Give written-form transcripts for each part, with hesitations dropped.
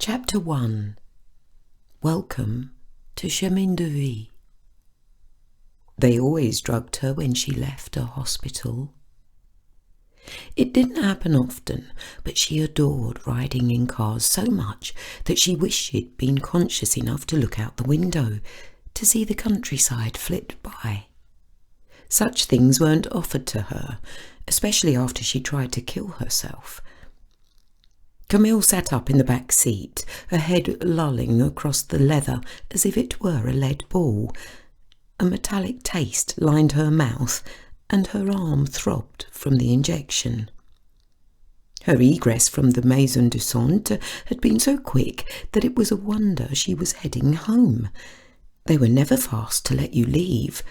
Chapter 1. Welcome to Chemin de Vie. They always drugged her when she left a hospital. It didn't happen often, but she adored riding in cars so much that she wished she'd been conscious enough to look out the window to see the countryside flit by. Such things weren't offered to her, especially after she tried to kill herself. Camille sat up in the back seat, her head lolling across the leather as if it were a lead ball. A metallic taste lined her mouth, and her arm throbbed from the injection. Her egress from the Maison de Santé had been so quick that it was a wonder she was heading home. They were never fast to let you leave,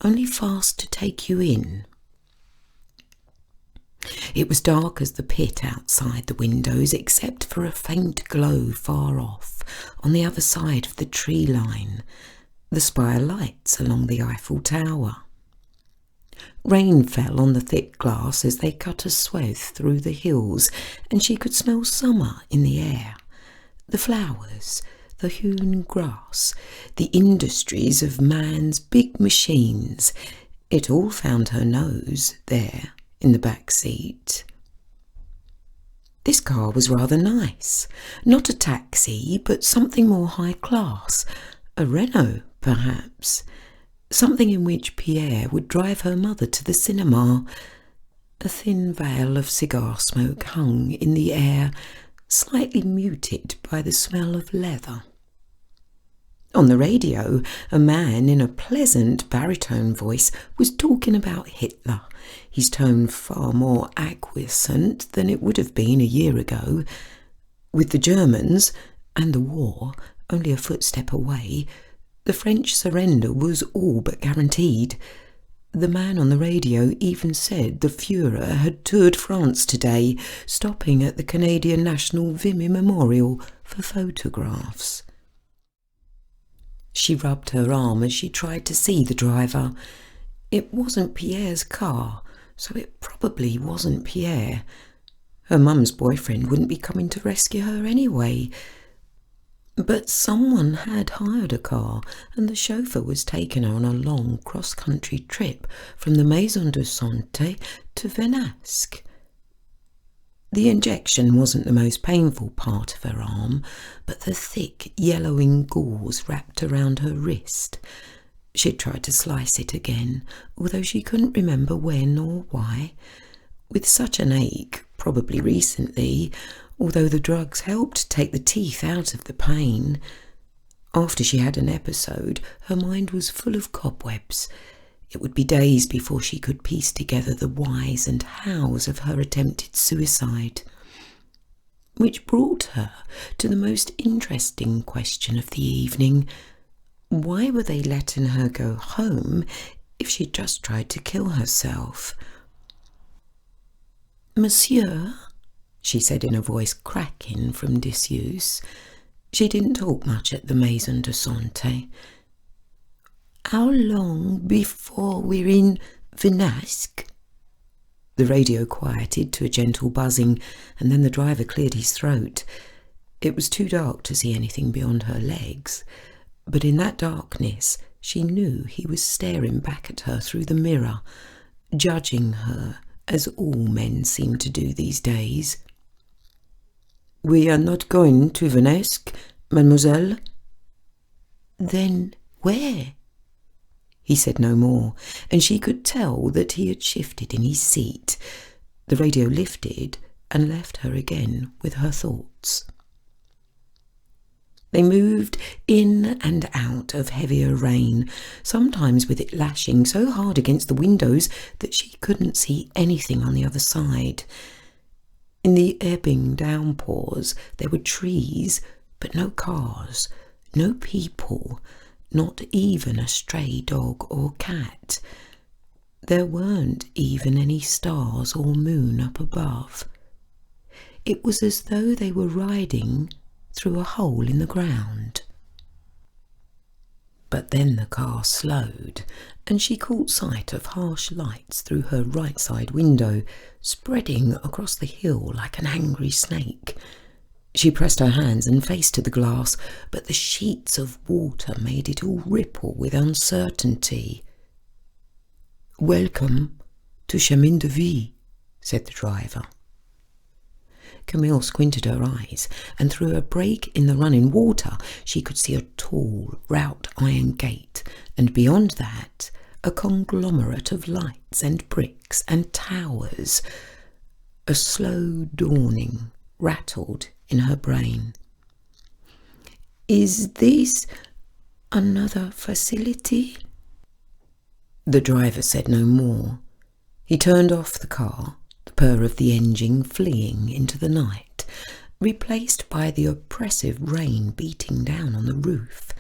only fast to take you in. It was dark as the pit outside the windows, except for a faint glow far off, on the other side of the tree line, the spire lights along the Eiffel Tower. Rain fell on the thick glass as they cut a swathe through the hills, and she could smell summer in the air. The flowers, the hewn grass, the industries of man's big machines, it all found her nose there in the back seat. This car was rather nice. Not a taxi, but something more high class. A Renault, perhaps. Something in which Pierre would drive her mother to the cinema. A thin veil of cigar smoke hung in the air, slightly muted by the smell of leather. On the radio, a man in a pleasant baritone voice was talking about Hitler, his tone far more acquiescent than it would have been a year ago. With the Germans, and the war only a footstep away, the French surrender was all but guaranteed. The man on the radio even said the Führer had toured France today, stopping at the Canadian National Vimy Memorial for photographs. She rubbed her arm as she tried to see the driver. It wasn't Pierre's car, so it probably wasn't Pierre. Her mum's boyfriend wouldn't be coming to rescue her anyway. But someone had hired a car, and the chauffeur was taking her on a long cross-country trip from the Maison de Santé to Venasque. The injection wasn't the most painful part of her arm, but the thick, yellowing gauze wrapped around her wrist. She'd tried to slice it again, although she couldn't remember when or why. With such an ache, probably recently, although the drugs helped take the teeth out of the pain. After she had an episode, her mind was full of cobwebs. It would be days before she could piece together the whys and hows of her attempted suicide. Which brought her to the most interesting question of the evening. Why were they letting her go home if she'd just tried to kill herself? "Monsieur," she said in a voice cracking from disuse. She didn't talk much at the Maison de Santé. "How long before we're in Venasque?" The radio quieted to a gentle buzzing, and then the driver cleared his throat. It was too dark to see anything beyond her legs, but in that darkness she knew he was staring back at her through the mirror, judging her as all men seem to do these days. "We are not going to Venasque, mademoiselle." "Then where?" He said no more, and she could tell that he had shifted in his seat. The radio lifted and left her again with her thoughts. They moved in and out of heavier rain, sometimes with it lashing so hard against the windows that she couldn't see anything on the other side. In the ebbing downpours there were trees, but no cars, no people, not even a stray dog or cat. There weren't even any stars or moon up above. It was as though they were riding through a hole in the ground. But then the car slowed, and she caught sight of harsh lights through her right side window, spreading across the hill like an angry snake. She pressed her hands and face to the glass, but the sheets of water made it all ripple with uncertainty. "Welcome to Chemin de Vie," said the driver. Camille squinted her eyes, and through a break in the running water she could see a tall, wrought iron gate, and beyond that a conglomerate of lights and bricks and towers. A slow dawning rattled in her brain. "Is this another facility?" The driver said no more. He turned off the car, the purr of the engine fleeing into the night, replaced by the oppressive rain beating down on the roof.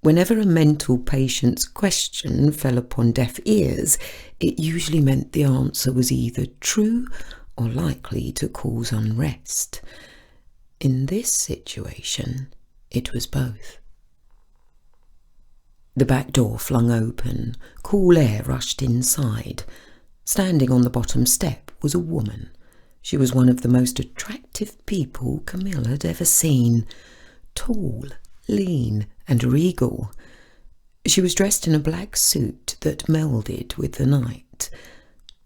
Whenever a mental patient's question fell upon deaf ears, it usually meant the answer was either true or likely to cause unrest. In this situation, it was both. The back door flung open, cool air rushed inside. Standing on the bottom step was a woman. She was one of the most attractive people Camille had ever seen. Tall, lean, and regal. She was dressed in a black suit that melded with the night.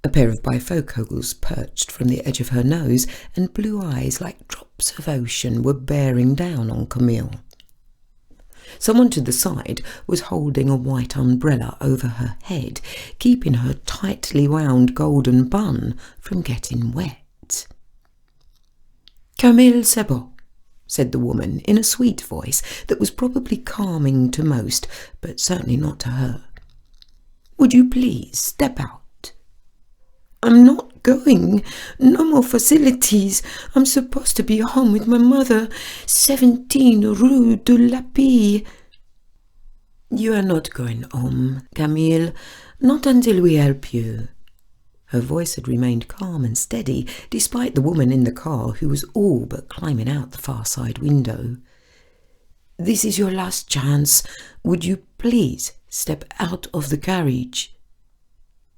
A pair of bifocals perched from the edge of her nose, and blue eyes like drops of ocean were bearing down on Camille. Someone to the side was holding a white umbrella over her head, keeping her tightly wound golden bun from getting wet. "Camille Sebot," said the woman in a sweet voice that was probably calming to most, but certainly not to her. "Would you please step out?" "I'm not going. No more facilities. I'm supposed to be home with my mother. 17 Rue de la Paix." "You are not going home, Camille. Not until we help you." Her voice had remained calm and steady, despite the woman in the car who was all but climbing out the far side window. "This is your last chance. Would you please step out of the carriage?"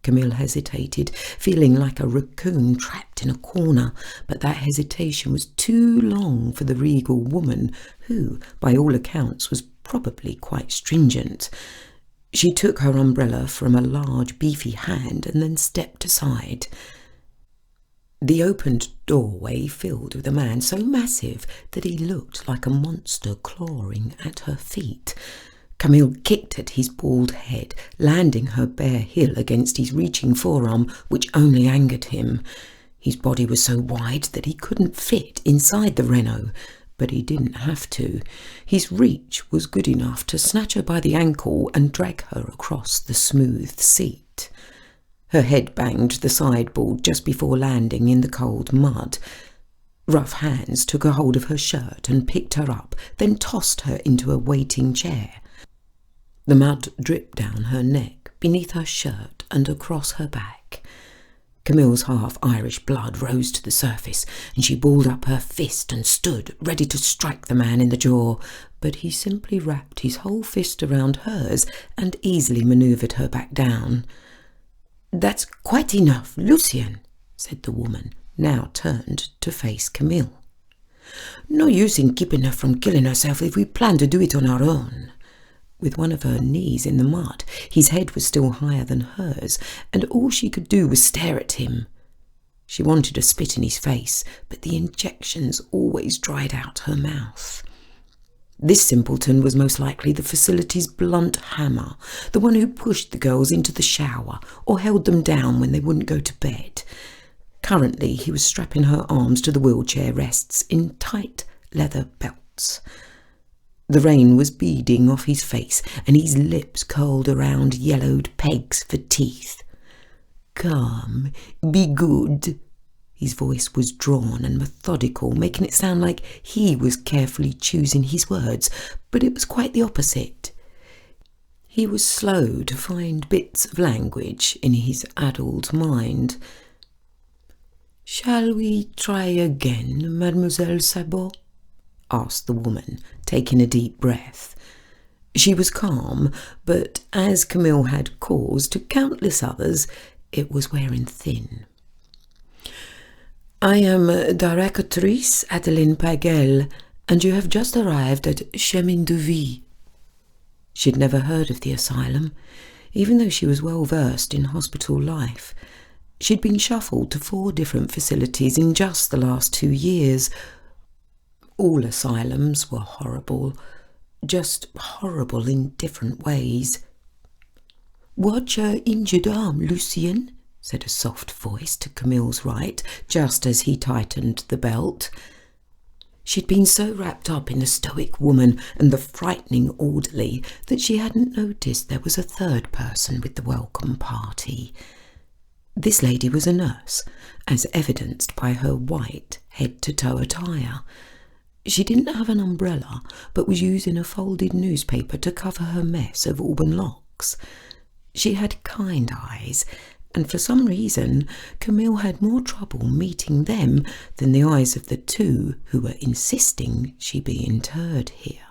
Camille hesitated, feeling like a raccoon trapped in a corner, but that hesitation was too long for the regal woman, who, by all accounts, was probably quite stringent. She took her umbrella from a large, beefy hand and then stepped aside. The opened doorway filled with a man so massive that he looked like a monster clawing at her feet. Camille kicked at his bald head, landing her bare heel against his reaching forearm, which only angered him. His body was so wide that he couldn't fit inside the Renault, but he didn't have to. His reach was good enough to snatch her by the ankle and drag her across the smooth seat. Her head banged the sideboard just before landing in the cold mud. Rough hands took a hold of her shirt and picked her up, then tossed her into a waiting chair. The mud dripped down her neck, beneath her shirt and across her back. Camille's half-Irish blood rose to the surface, and she balled up her fist and stood, ready to strike the man in the jaw, but he simply wrapped his whole fist around hers and easily manoeuvred her back down. "That's quite enough, Lucien," said the woman, now turned to face Camille. "No use in keeping her from killing herself if we plan to do it on our own." With one of her knees in the mud, his head was still higher than hers, and all she could do was stare at him. She wanted to spit in his face, but the injections always dried out her mouth. This simpleton was most likely the facility's blunt hammer, the one who pushed the girls into the shower or held them down when they wouldn't go to bed. Currently, he was strapping her arms to the wheelchair rests in tight leather belts. The rain was beading off his face, and his lips curled around yellowed pegs for teeth. "Come, be good." His voice was drawn and methodical, making it sound like he was carefully choosing his words, but it was quite the opposite. He was slow to find bits of language in his addled mind. "Shall we try again, Mademoiselle Sabot?" asked the woman, taking a deep breath. She was calm, but as Camille had caused to countless others, it was wearing thin. I am Directrice Adeline Pagel, and you have just arrived at Chemin de Vie. She'd never heard of the asylum, even though she was well versed in hospital life. She'd been shuffled to 4 different facilities in just the last 2 years. All asylums were horrible, just horrible in different ways. "Watch her injured arm, Lucien," said a soft voice to Camille's right, just as he tightened the belt. She'd been so wrapped up in the stoic woman and the frightening orderly that she hadn't noticed there was a third person with the welcome party. This lady was a nurse, as evidenced by her white head-to-toe attire. She didn't have an umbrella, but was using a folded newspaper to cover her mess of auburn locks. She had kind eyes, and for some reason Camille had more trouble meeting them than the eyes of the 2 who were insisting she be interred here.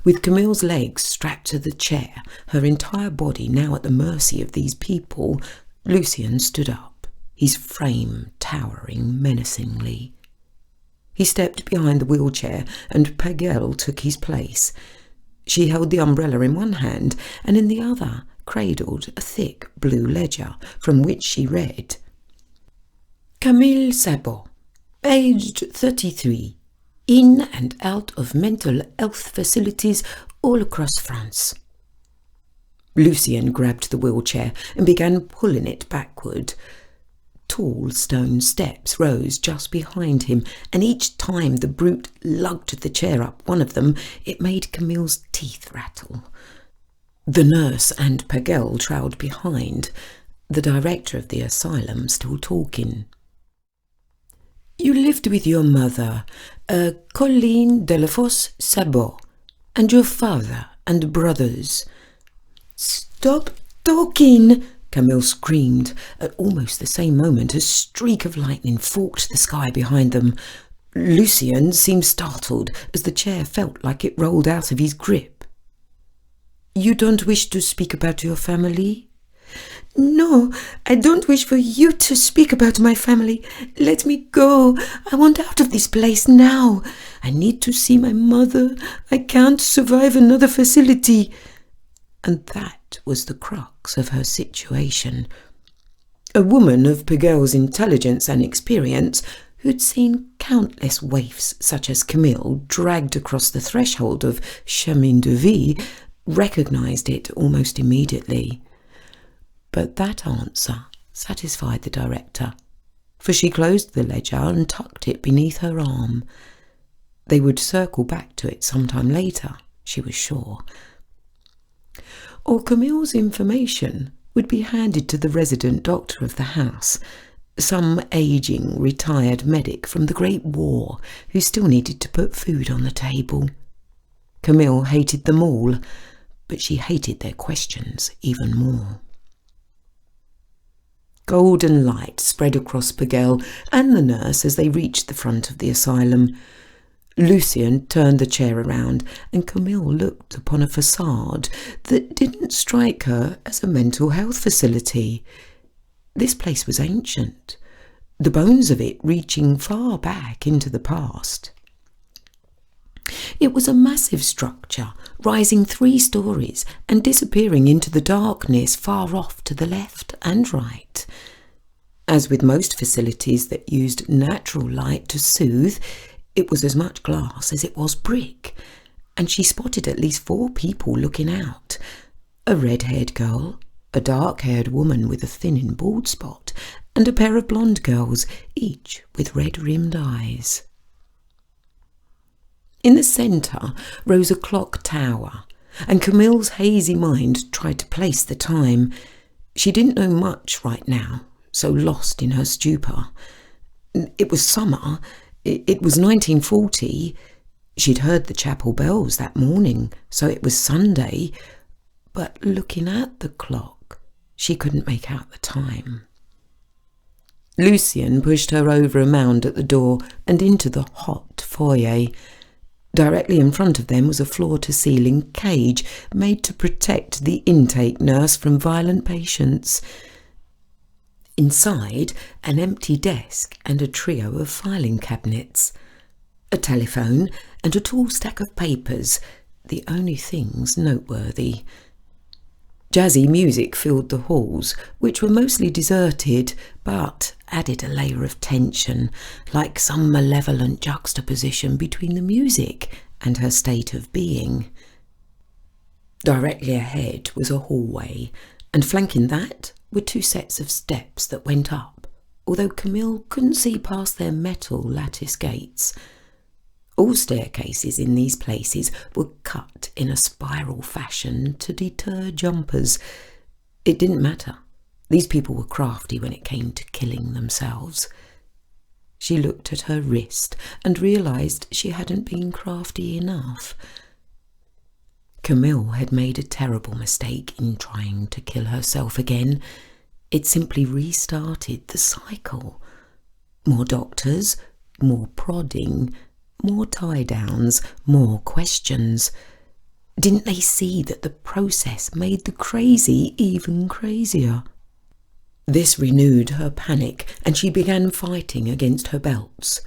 With Camille's legs strapped to the chair, her entire body now at the mercy of these people, Lucien stood up, his frame towering menacingly. He stepped behind the wheelchair and Pagel took his place. She held the umbrella in one hand and in the other cradled a thick blue ledger from which she read: Camille Sabot, aged 33, in and out of mental health facilities all across France. Lucien grabbed the wheelchair and began pulling it backward. Tall stone steps rose just behind him, and each time the brute lugged the chair up one of them, it made Camille's teeth rattle. The nurse and Pagel trailed behind, the director of the asylum still talking. You lived with your mother, Colline Delafosse Sabot, and your father and brothers. Stop talking! Camille screamed. At almost the same moment, a streak of lightning forked the sky behind them. Lucien seemed startled as the chair felt like it rolled out of his grip. You don't wish to speak about your family? No, I don't wish for you to speak about my family. Let me go. I want out of this place now. I need to see my mother. I can't survive another facility. And that was the crux of her situation. A woman of Pagel's intelligence and experience, who'd seen countless waifs such as Camille dragged across the threshold of Chemin de Vie, recognised it almost immediately. But that answer satisfied the director, for she closed the ledger and tucked it beneath her arm. They would circle back to it sometime later, she was sure. Or Camille's information would be handed to the resident doctor of the house, some ageing retired medic from the Great War who still needed to put food on the table. Camille hated them all, but she hated their questions even more. Golden light spread across Pagel and the nurse as they reached the front of the asylum. Lucien turned the chair around and Camille looked upon a facade that didn't strike her as a mental health facility. This place was ancient, the bones of it reaching far back into the past. It was a massive structure, rising 3 stories and disappearing into the darkness far off to the left and right. As with most facilities that used natural light to soothe, it was as much glass as it was brick, and she spotted at least 4 people looking out. A red-haired girl, a dark-haired woman with a thinning bald spot, and a pair of blonde girls, each with red-rimmed eyes. In the centre rose a clock tower, and Camille's hazy mind tried to place the time. She didn't know much right now, so lost in her stupor. It was summer. It was 1940. She'd heard the chapel bells that morning, so it was Sunday. But looking at the clock, she couldn't make out the time. Lucien pushed her over a mound at the door and into the hot foyer. Directly in front of them was a floor-to-ceiling cage made to protect the intake nurse from violent patients. Inside, an empty desk and a trio of filing cabinets. A telephone and a tall stack of papers, the only things noteworthy. Jazzy music filled the halls, which were mostly deserted, but added a layer of tension, like some malevolent juxtaposition between the music and her state of being. Directly ahead was a hallway, and flanking that were two sets of steps that went up, although Camille couldn't see past their metal lattice gates. All staircases in these places were cut in a spiral fashion to deter jumpers. It didn't matter. These people were crafty when it came to killing themselves. She looked at her wrist and realised she hadn't been crafty enough. Camille had made a terrible mistake in trying to kill herself again. It simply restarted the cycle. More doctors, more prodding, more tie-downs, more questions. Didn't they see that the process made the crazy even crazier? This renewed her panic, and she began fighting against her belts.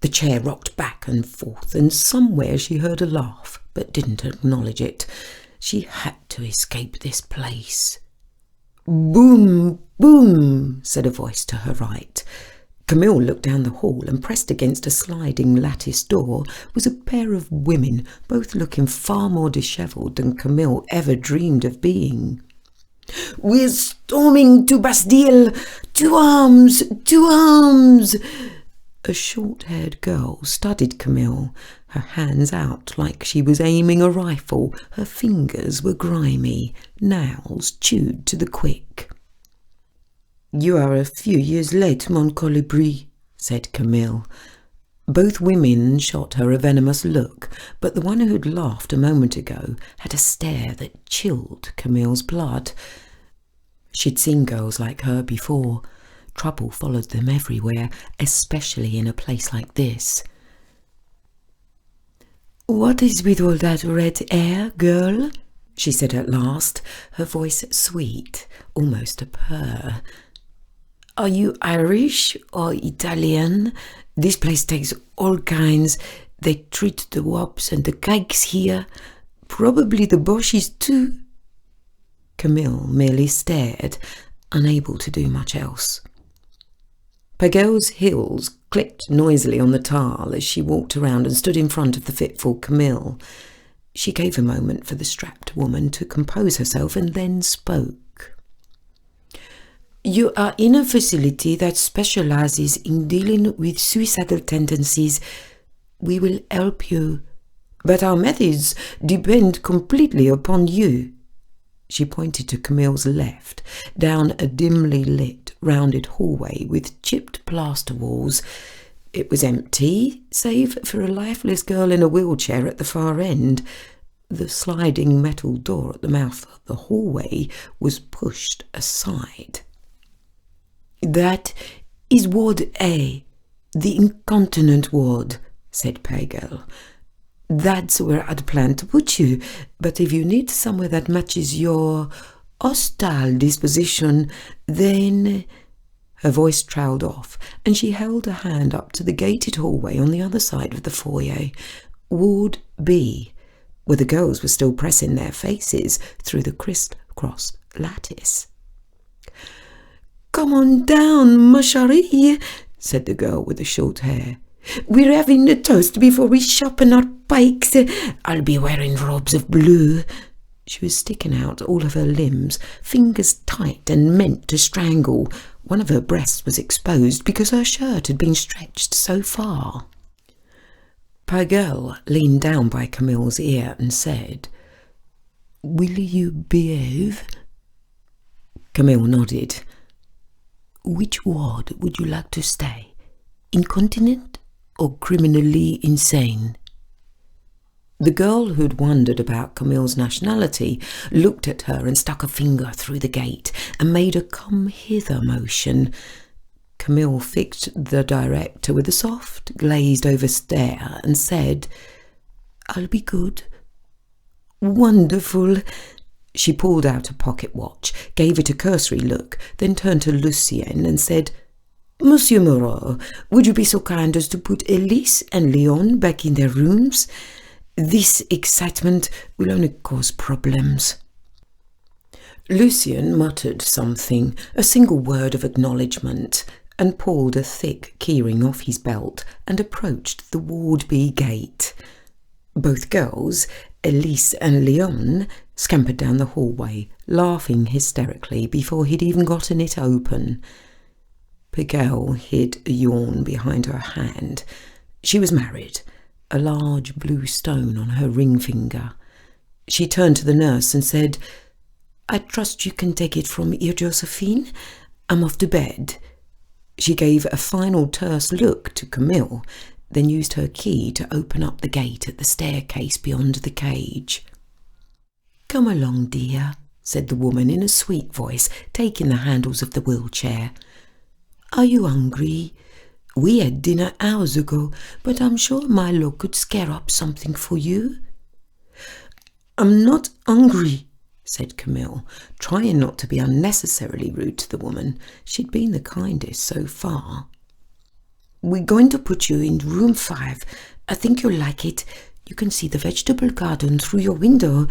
The chair rocked back and forth, and somewhere she heard a laugh, but didn't acknowledge it. She had to escape this place. "Boom, boom," said a voice to her right. Camille looked down the hall, and pressed against a sliding lattice door was a pair of women, both looking far more dishevelled than Camille ever dreamed of being. "We're storming to Bastille! To arms! To arms!" A short-haired girl studied Camille, her hands out like she was aiming a rifle. Her fingers were grimy, nails chewed to the quick. "You are a few years late, mon colibri," said Camille. Both women shot her a venomous look, but the one who had laughed a moment ago had a stare that chilled Camille's blood. She'd seen girls like her before. Trouble followed them everywhere, especially in a place like this. "What is with all that red hair, girl?" she said at last, her voice sweet, almost a purr. "Are you Irish or Italian? This place takes all kinds. They treat the wops and the kikes here. Probably the Boches too." Camille merely stared, unable to do much else. Pagel's heels clicked noisily on the tile as she walked around and stood in front of the fitful Camille. She gave a moment for the strapped woman to compose herself and then spoke. "You are in a facility that specializes in dealing with suicidal tendencies. We will help you, but our methods depend completely upon you." She pointed to Camille's left, down a dimly lit, rounded hallway with chipped plaster walls. It was empty, save for a lifeless girl in a wheelchair at the far end. The sliding metal door at the mouth of the hallway was pushed aside. "That is Ward A, the incontinent ward," said Pagel. "That's where I'd planned to put you, but if you need somewhere that matches your hostile disposition, then—" Her voice trailed off, and she held a hand up to the gated hallway on the other side of the foyer. Ward B, where the girls were still pressing their faces through the criss-cross lattice. "Come on down, ma chérie," said the girl with the short hair. "We're having a toast before we sharpen our pikes. I'll be wearing robes of blue." She was sticking out all of her limbs, fingers tight and meant to strangle. One of her breasts was exposed because her shirt had been stretched so far. Pagel leaned down by Camille's ear and said, "Will you behave?" Camille nodded. "Which ward would you like to stay? Incontinent or criminally insane?" The girl who'd wondered about Camille's nationality looked at her and stuck a finger through the gate and made a come-hither motion. Camille fixed the director with a soft, glazed-over stare and said, "I'll be good." "Wonderful. She pulled out a pocket watch, gave it a cursory look, then turned to Lucien and said, "Monsieur Moreau, would you be so kind as to put Elise and Léon back in their rooms? This excitement will only cause problems." Lucien muttered something, a single word of acknowledgement, and pulled a thick keyring off his belt and approached the Wardby gate. Both girls, Elise and Léon, scampered down the hallway, laughing hysterically before he'd even gotten it open. Piguel hid a yawn behind her hand. She was married, a large blue stone on her ring finger. She turned to the nurse and said, "I trust you can take it from here, Josephine. I'm off to bed." She gave a final terse look to Camille, then used her key to open up the gate at the staircase beyond the cage. "Come along, dear," said the woman in a sweet voice, taking the handles of the wheelchair. "Are you hungry? We had dinner hours ago, but I'm sure Milo could scare up something for you." "I'm not hungry," said Camille, trying not to be unnecessarily rude to the woman. She'd been the kindest so far. "We're going to put you in room 5. I think you'll like it. You can see the vegetable garden through your window.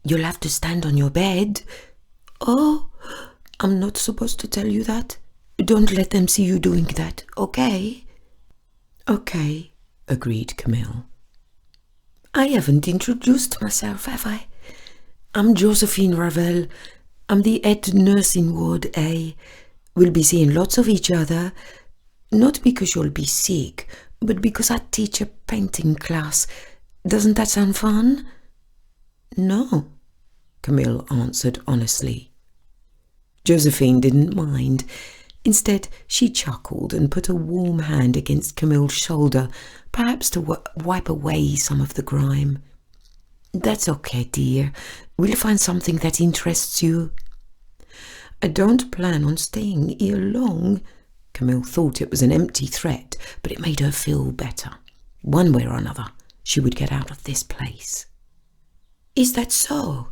You'll have to stand on your bed." "Oh, I'm not supposed to tell you that. Don't let them see you doing that, okay?" "Okay," agreed Camille. "I haven't introduced myself, have I? I'm Josephine Ravel. I'm the head nurse in Ward A. We'll be seeing lots of each other. Not because you'll be sick, but because I teach a painting class. Doesn't that sound fun?" "No," Camille answered honestly. Josephine didn't mind. Instead, she chuckled and put a warm hand against Camille's shoulder, perhaps to wipe away some of the grime. "That's okay, dear. We'll find something that interests you." "I don't plan on staying here long." Camille thought it was an empty threat, but it made her feel better. One way or another, she would get out of this place. "Is that so?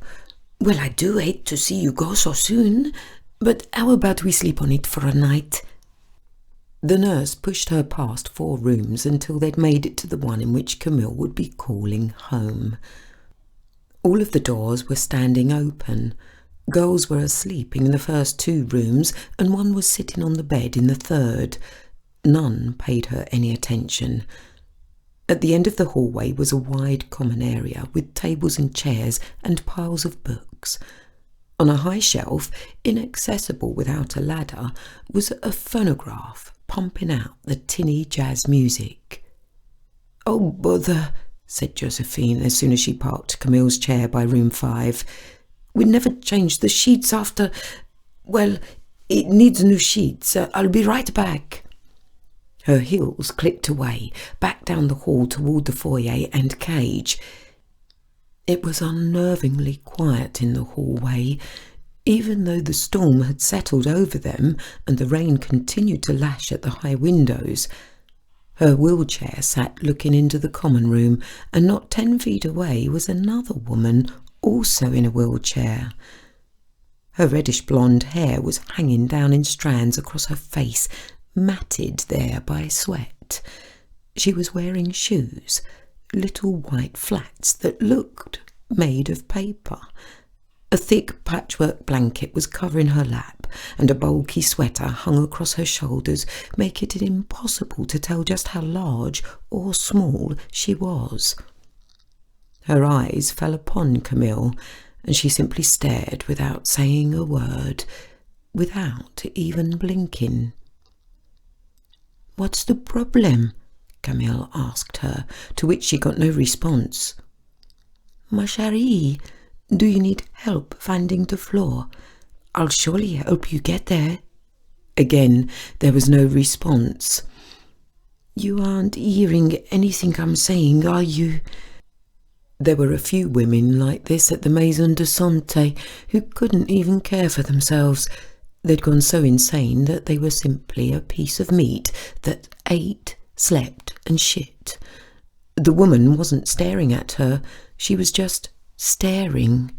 Well, I do hate to see you go so soon, but how about we sleep on it for a night?" The nurse pushed her past 4 rooms until they'd made it to the one in which Camille would be calling home. All of the doors were standing open. Girls were asleep in the first 2 rooms, and one was sitting on the bed in the 3rd. None paid her any attention. At the end of the hallway was a wide common area with tables and chairs and piles of books. On a high shelf, inaccessible without a ladder, was a phonograph pumping out the tinny jazz music. "Oh, bother," said Josephine as soon as she parked Camille's chair by room 5. "We never changed the sheets after... Well, it needs new sheets. I'll be right back." Her heels clicked away, back down the hall toward the foyer and cage. It was unnervingly quiet in the hallway, even though the storm had settled over them and the rain continued to lash at the high windows. Her wheelchair sat looking into the common room, and not 10 feet away was another woman, also in a wheelchair. Her reddish blonde hair was hanging down in strands across her face, matted there by sweat. She was wearing shoes, little white flats that looked made of paper. A thick patchwork blanket was covering her lap, and a bulky sweater hung across her shoulders, making it impossible to tell just how large or small she was. Her eyes fell upon Camille, and she simply stared without saying a word, without even blinking. "What's the problem?" Camille asked her, to which she got no response. "Ma chérie, do you need help finding the floor? I'll surely help you get there." Again, there was no response. "You aren't hearing anything I'm saying, are you?" There were a few women like this at the Maison de Santé who couldn't even care for themselves. They'd gone so insane that they were simply a piece of meat that ate, slept and shit. The woman wasn't staring at her, she was just staring.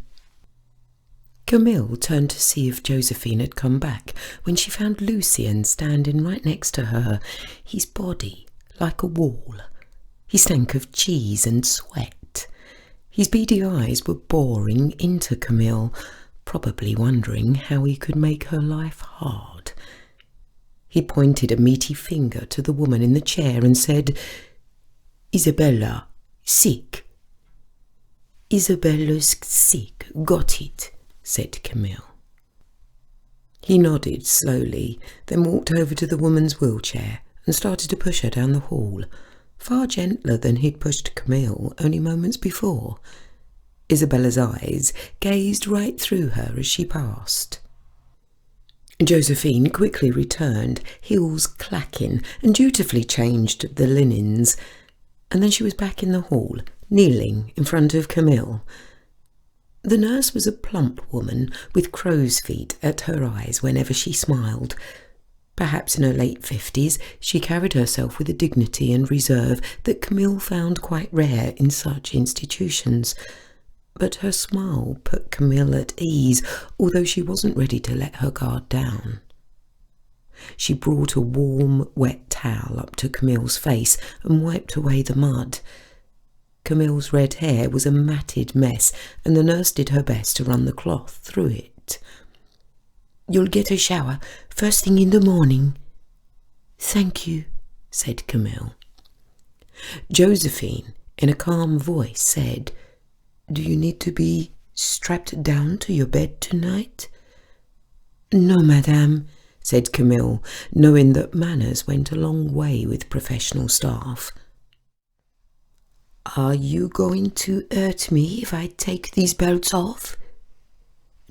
Camille turned to see if Josephine had come back when she found Lucien standing right next to her, his body like a wall. He stank of cheese and sweat. His beady eyes were boring into Camille, probably wondering how he could make her life hard. He pointed a meaty finger to the woman in the chair and said, "Isabella, sick." "Isabella's sick, got it," said Camille. He nodded slowly, then walked over to the woman's wheelchair and started to push her down the hall, far gentler than he'd pushed Camille only moments before. Isabella's eyes gazed right through her as she passed. Josephine quickly returned, heels clacking, and dutifully changed the linens, and then she was back in the hall, kneeling in front of Camille. The nurse was a plump woman with crow's feet at her eyes whenever she smiled. Perhaps in her late 50s, she carried herself with a dignity and reserve that Camille found quite rare in such institutions. But her smile put Camille at ease, although she wasn't ready to let her guard down. She brought a warm, wet towel up to Camille's face and wiped away the mud. Camille's red hair was a matted mess, and the nurse did her best to run the cloth through it. "You'll get a shower first thing in the morning." "Thank you," said Camille. Josephine, in a calm voice, said, "Do you need to be strapped down to your bed tonight?" "No, madame," said Camille, knowing that manners went a long way with professional staff. "Are you going to hurt me if I take these belts off?"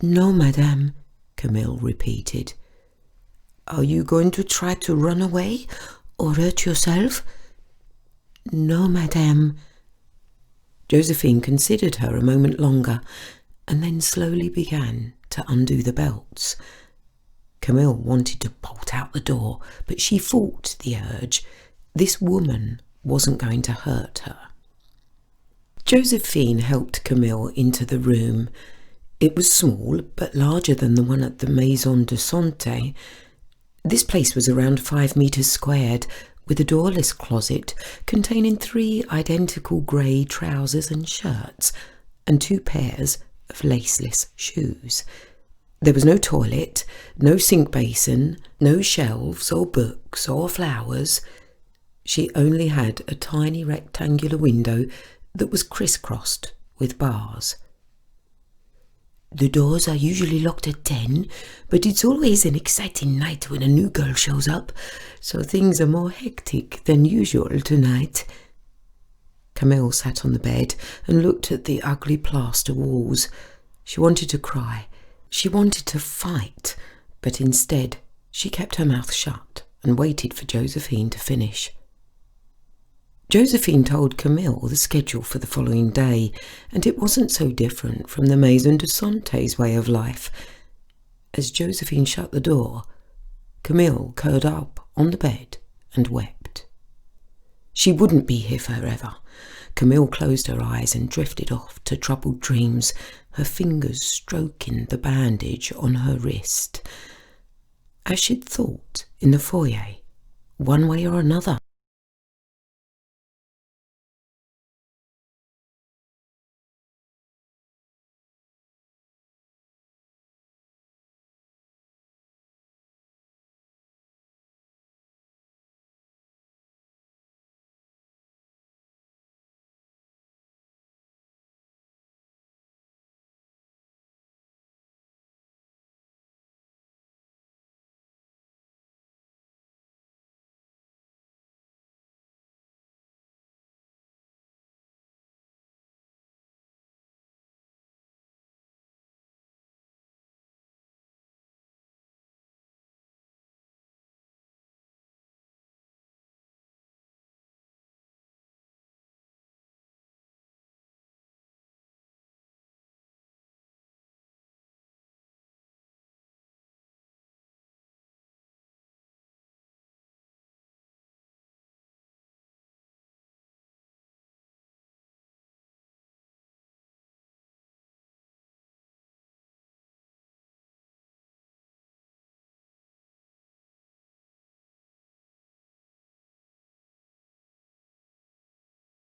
"No, madame," Camille repeated. "Are you going to try to run away or hurt yourself?" "No, madame." Josephine considered her a moment longer and then slowly began to undo the belts. Camille wanted to bolt out the door, but she fought the urge. This woman wasn't going to hurt her. Josephine helped Camille into the room. It was small, but larger than the one at the Maison de Santé. This place was around 5 meters squared, with a doorless closet containing 3 identical grey trousers and shirts, and 2 pairs of laceless shoes. There was no toilet, no sink basin, no shelves or books or flowers. She only had a tiny rectangular window that was crisscrossed with bars. "The doors are usually locked at 10, but it's always an exciting night when a new girl shows up, so things are more hectic than usual tonight." Camille sat on the bed and looked at the ugly plaster walls. She wanted to cry. She wanted to fight, but instead she kept her mouth shut and waited for Josephine to finish. Josephine told Camille the schedule for the following day, and it wasn't so different from the Maison de Santé's way of life. As Josephine shut the door, Camille curled up on the bed and wept. She wouldn't be here forever. Camille closed her eyes and drifted off to troubled dreams, her fingers stroking the bandage on her wrist. As she'd thought in the foyer, one way or another,